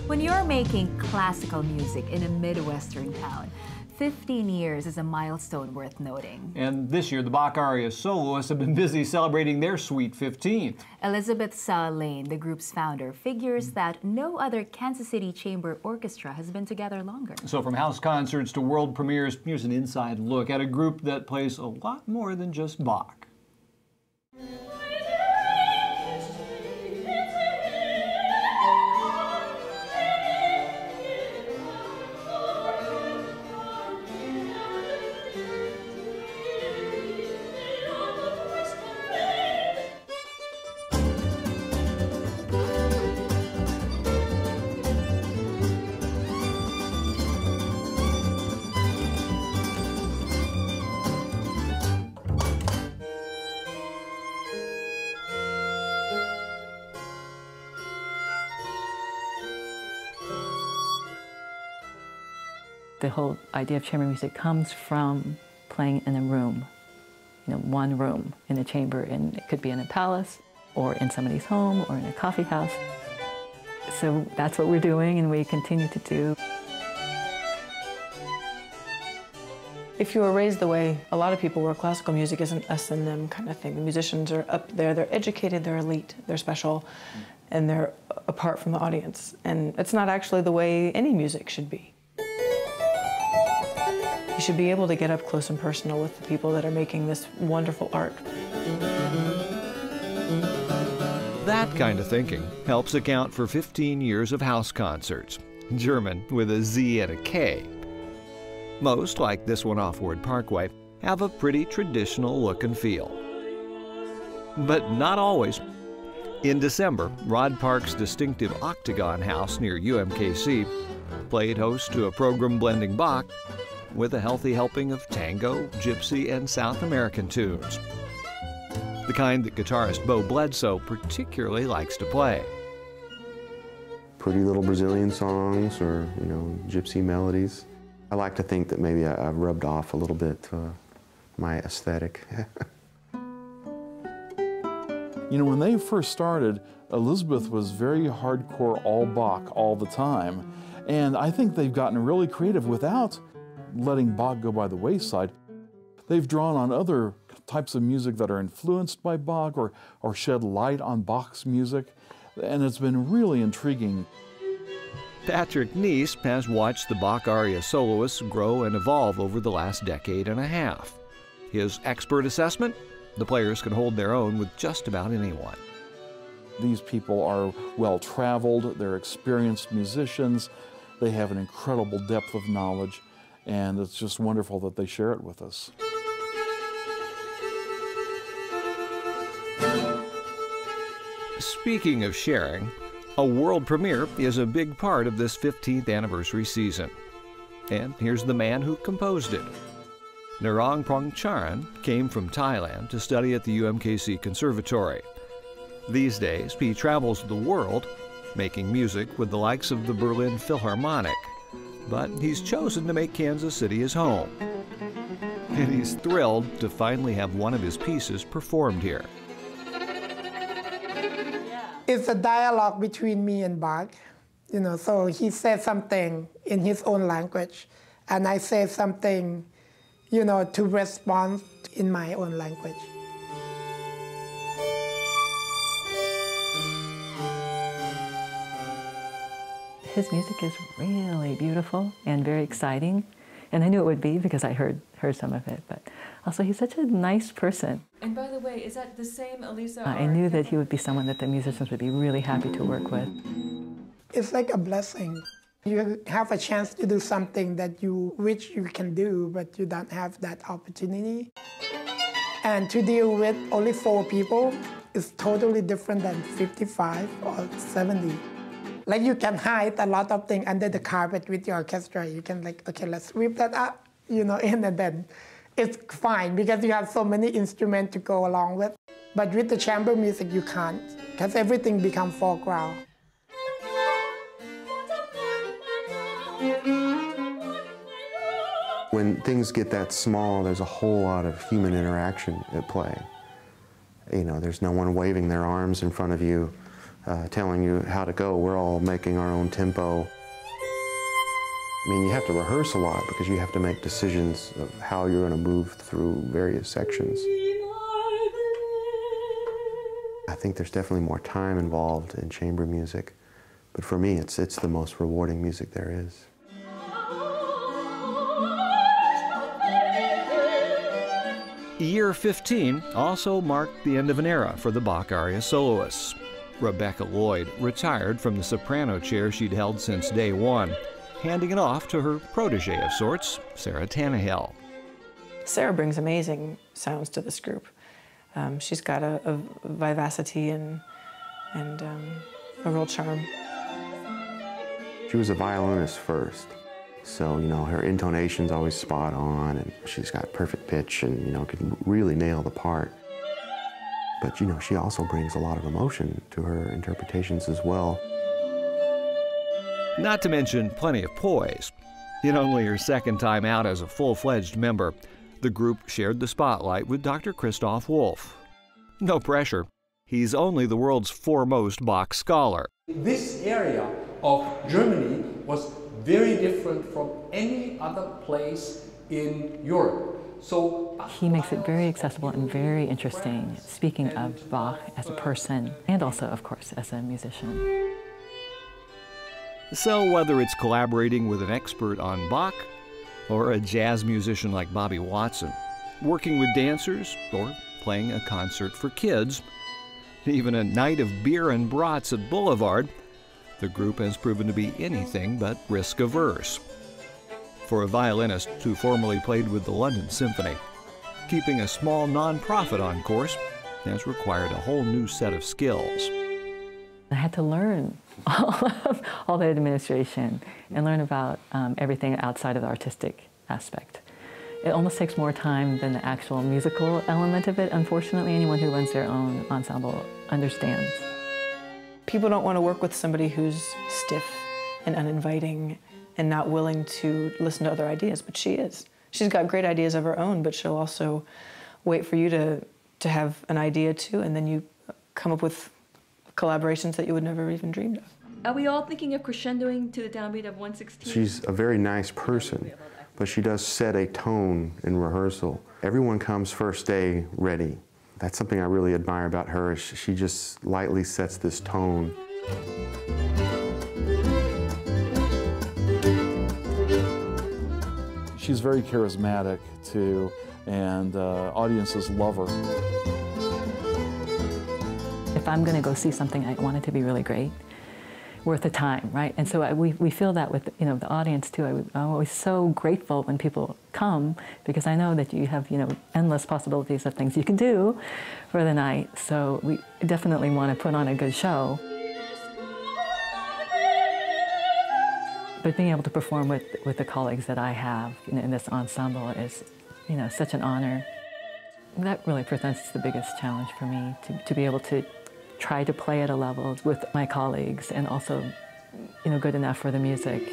When you're making classical music in a Midwestern town, 15 years is a milestone worth noting. And this year, the Bach Aria soloists have been busy celebrating their Sweet 15th. Elizabeth Sal Lane, the group's founder, figures that no other Kansas City chamber orchestra has been together longer. So from house concerts to world premieres, here's an inside look at a group that plays a lot more than just Bach. The whole idea of chamber music comes from playing in a room, one room in a chamber, and it could be in a palace or in somebody's home or in a coffee house. So that's what we're doing, and we continue to do. If you were raised the way a lot of people were, classical music isn't us and them kind of thing. The musicians are up there, they're educated, they're elite, they're special, and they're apart from the audience. And it's not actually the way any music should be. You should be able to get up close and personal with the people that are making this wonderful art. That kind of thinking helps account for 15 years of house concerts, German with a Z and a K. Most, like this one off Ward Parkway, have a pretty traditional look and feel. But not always. In December, Rod Park's distinctive Octagon House near UMKC played host to a program blending Bach with a healthy helping of tango, gypsy, and South American tunes. The kind that guitarist Bo Bledsoe particularly likes to play. Pretty little Brazilian songs or, gypsy melodies. I like to think that maybe I've rubbed off a little bit my aesthetic. When they first started, Elizabeth was very hardcore all Bach all the time. And I think they've gotten really creative without letting Bach go by the wayside. They've drawn on other types of music that are influenced by Bach or shed light on Bach's music, and it's been really intriguing. Patrick Neese has watched the Bach Aria soloists grow and evolve over the last decade and a half. His expert assessment? The players can hold their own with just about anyone. These people are well-traveled, they're experienced musicians, they have an incredible depth of knowledge, and it's just wonderful that they share it with us. Speaking of sharing, a world premiere is a big part of this 15th anniversary season. And here's the man who composed it. Narong Prongcharan came from Thailand to study at the UMKC Conservatory. These days, he travels the world, making music with the likes of the Berlin Philharmonic. But he's chosen to make Kansas City his home. And he's thrilled to finally have one of his pieces performed here. It's a dialogue between me and Bach, so he says something in his own language, and I say something, to respond in my own language. His music is really beautiful and very exciting, and I knew it would be because I heard some of it, but also he's such a nice person. And by the way, is that the same Elisa? I knew that he would be someone that the musicians would be really happy to work with. It's like a blessing. You have a chance to do something that you wish you can do, but you don't have that opportunity. And to deal with only 4 people is totally different than 55 or 70. Like you can hide a lot of things under the carpet with your orchestra. You can okay, let's sweep that up, in, and then it's fine because you have so many instruments to go along with. But with the chamber music, you can't, because everything becomes foreground. When things get that small, there's a whole lot of human interaction at play. There's no one waving their arms in front of you telling you how to go. We're all making our own tempo. I mean, you have to rehearse a lot because you have to make decisions of how you're going to move through various sections. I think there's definitely more time involved in chamber music, but for me, it's the most rewarding music there is. Year 15 also marked the end of an era for the Bach aria soloists. Rebecca Lloyd retired from the soprano chair she'd held since day one, handing it off to her protege of sorts, Sarah Tannehill. Sarah brings amazing sounds to this group. She's got a vivacity and a real charm. She was a violinist first, so, you know, her intonation's always spot on, and she's got perfect pitch and, you know, can really nail the part. But, you know, she also brings a lot of emotion to her interpretations as well. Not to mention plenty of poise. In only her second time out as a full-fledged member, the group shared the spotlight with Dr. Christoph Wolff. No pressure. He's only the world's foremost Bach scholar. This area of Germany was very different from any other place in Europe. So he makes it very accessible and very interesting, speaking of Bach as a person and also, of course, as a musician. So whether it's collaborating with an expert on Bach, or a jazz musician like Bobby Watson, working with dancers, or playing a concert for kids, even a night of beer and brats at Boulevard, the group has proven to be anything but risk-averse. For a violinist who formerly played with the London Symphony, keeping a small non-profit on course has required a whole new set of skills. I had to learn all the administration and learn about everything outside of the artistic aspect. It almost takes more time than the actual musical element of it. Unfortunately, anyone who runs their own ensemble understands. People don't want to work with somebody who's stiff and uninviting and not willing to listen to other ideas, but she is. She's got great ideas of her own, but she'll also wait for you to have an idea too, and then you come up with collaborations that you would never even dreamed of. Are we all thinking of crescendoing to the downbeat of 116? She's a very nice person, but she does set a tone in rehearsal. Everyone comes first day ready. That's something I really admire about her, is she just lightly sets this tone. She's very charismatic too, and audiences love her. If I'm going to go see something, I want it to be really great, worth the time, right? And so we feel that with, you know, the audience too. I'm always so grateful when people come, because I know that you have, you know, endless possibilities of things you can do for the night. So we definitely want to put on a good show. But being able to perform with the colleagues that I have, you know, in this ensemble is, you know, such an honor. That really presents the biggest challenge for me, to be able to try to play at a level with my colleagues and also, you know, good enough for the music.